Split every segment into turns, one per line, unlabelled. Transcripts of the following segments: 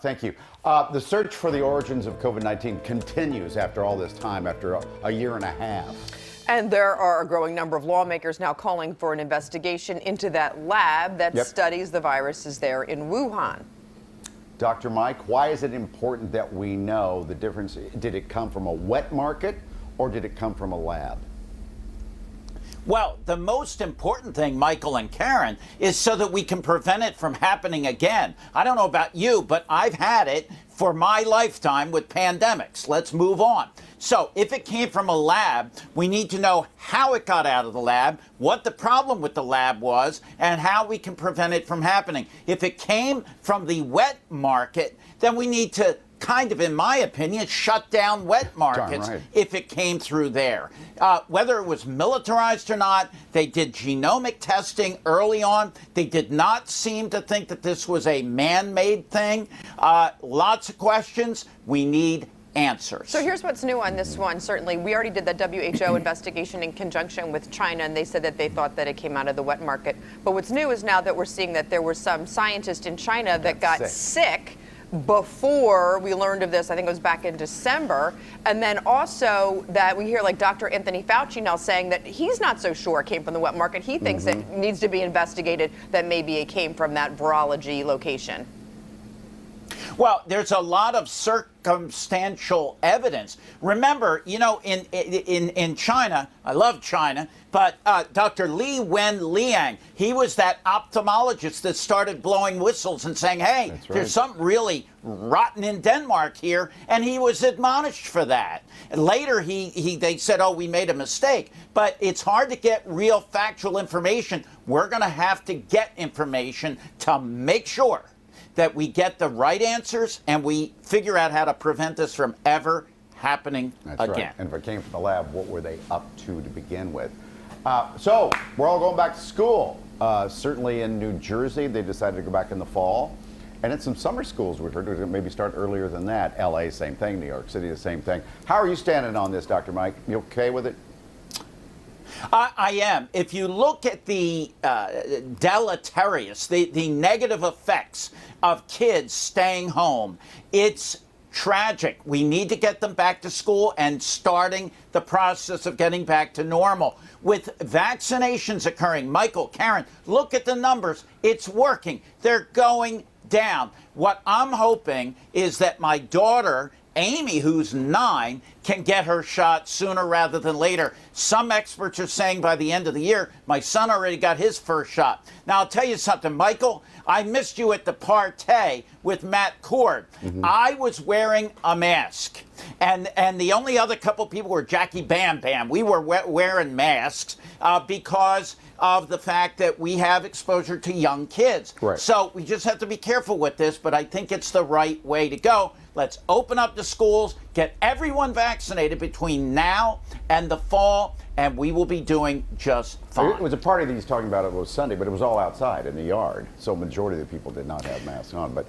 Thank you. The search for the origins of COVID-19 continues after all this time, after a year and a half.
And there are a growing number of lawmakers now calling for an investigation into that lab that studies the viruses there in Wuhan.
Dr. Mike, why is it important that we know the difference? Did it come from a wet market or did it come from a lab?
Well, the most important thing, Michael and Karen, is so that we can prevent it from happening again. I don't know about you, but I've had it for my lifetime with pandemics. Let's move on. So if it came from a lab, we need to know how it got out of the lab, what the problem with the lab was, and how we can prevent it from happening. If it came from the wet market, then we need to kind of, in my opinion, shut down wet markets if it came through there. Whether it was militarized or not, they did genomic testing early on. They did not seem to think that this was a man-made thing. Lots of questions. We need answers.
So here's what's new on this one. Certainly, we already did the WHO investigation in conjunction with China, and they said that they thought that it came out of the wet market. But what's new is now that we're seeing that there were some scientists in China that got sick before we learned of this. I think it was back in December. And then also that we hear like Dr. Anthony Fauci now saying that he's not so sure it came from the wet market. He thinks it needs to be investigated, that maybe it came from that virology location.
Well, there's a lot of circumstantial evidence. Remember, you know, in China, I love China, but Dr. Li Wenliang, he was that ophthalmologist that started blowing whistles and saying, hey, there's something really rotten in Denmark here, and he was admonished for that. And later, they said, oh, we made a mistake. But it's hard to get real factual information. We're going to have to get information to make sure that we get the right answers and we figure out how to prevent this from ever happening again.
Right. And if it came from the lab, what were they up to begin with? So we're all going back to school. Certainly in New Jersey, they decided to go back in the fall. And in some summer schools, we've heard it maybe start earlier than that. LA, same thing. New York City, the same thing. How are you standing on this, Dr. Mike? You okay with it?
I am. If you look at the deleterious, the negative effects of kids staying home, it's tragic. We need to get them back to school and starting the process of getting back to normal. With vaccinations occurring, Michael, Karen, look at the numbers. It's working. They're going down. What I'm hoping is that my daughter, Amy, who's 9, can get her shot sooner rather than later. Some experts are saying by the end of the year. My son already got his first shot. Now, I'll tell you something, Michael. I missed you at the party with Matt Cord. I was wearing a mask. And the only other couple people were Jackie Bam Bam. We were wearing masks because of the fact that we have exposure to young kids. So we just have to be careful with this, but I think it's the right way to go. Let's open up the schools, get everyone vaccinated between now and the fall, and we will be doing just fine.
It was a party that he's talking about. It was Sunday, but it was all outside in the yard. So majority of the people did not have masks on. But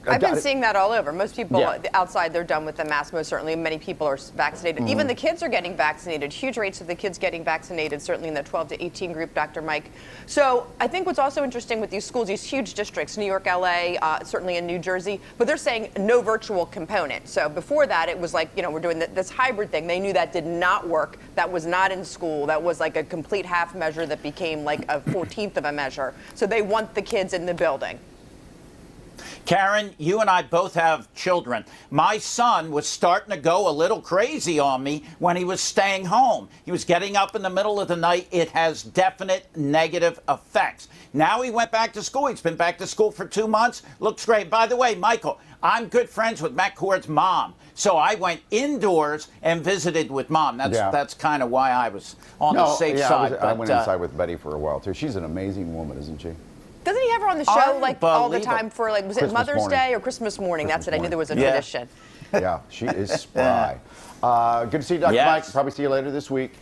I've been seeing that all over. Most people outside, they're done with the mask. Most certainly, many people are vaccinated. Even the kids are getting vaccinated. Huge rates of the kids getting vaccinated, certainly in the 12 to 18 group, Dr. Mike. So I think what's also interesting with these schools, these huge districts, New York, LA, certainly in New Jersey, but they're saying no virtual component. So before that, it was like, you know, we're doing this hybrid thing. They knew that did not work. That was not in school. That was like a complete half measure that became like a 14th of a measure. So they want the kids in the building.
Karen, you and I both have children. My son was starting to go a little crazy on me when he was staying home. He was getting up in the middle of the night. It has definite negative effects. Now he went back to school. He's been back to school for 2 months. Looks great. By the way, Michael, I'm good friends with Matt Cord's mom. So I went indoors and visited with mom. That's kind of why I was on the safe side.
I went inside with Betty for a while, too. She's an amazing woman, isn't she?
Doesn't he have her on the show like all the time for like, was it Mother's Day or Christmas morning? That's it. I knew there was a tradition.
Yeah, she is spry. Good to see you, Dr. Mike. Probably see you later this week.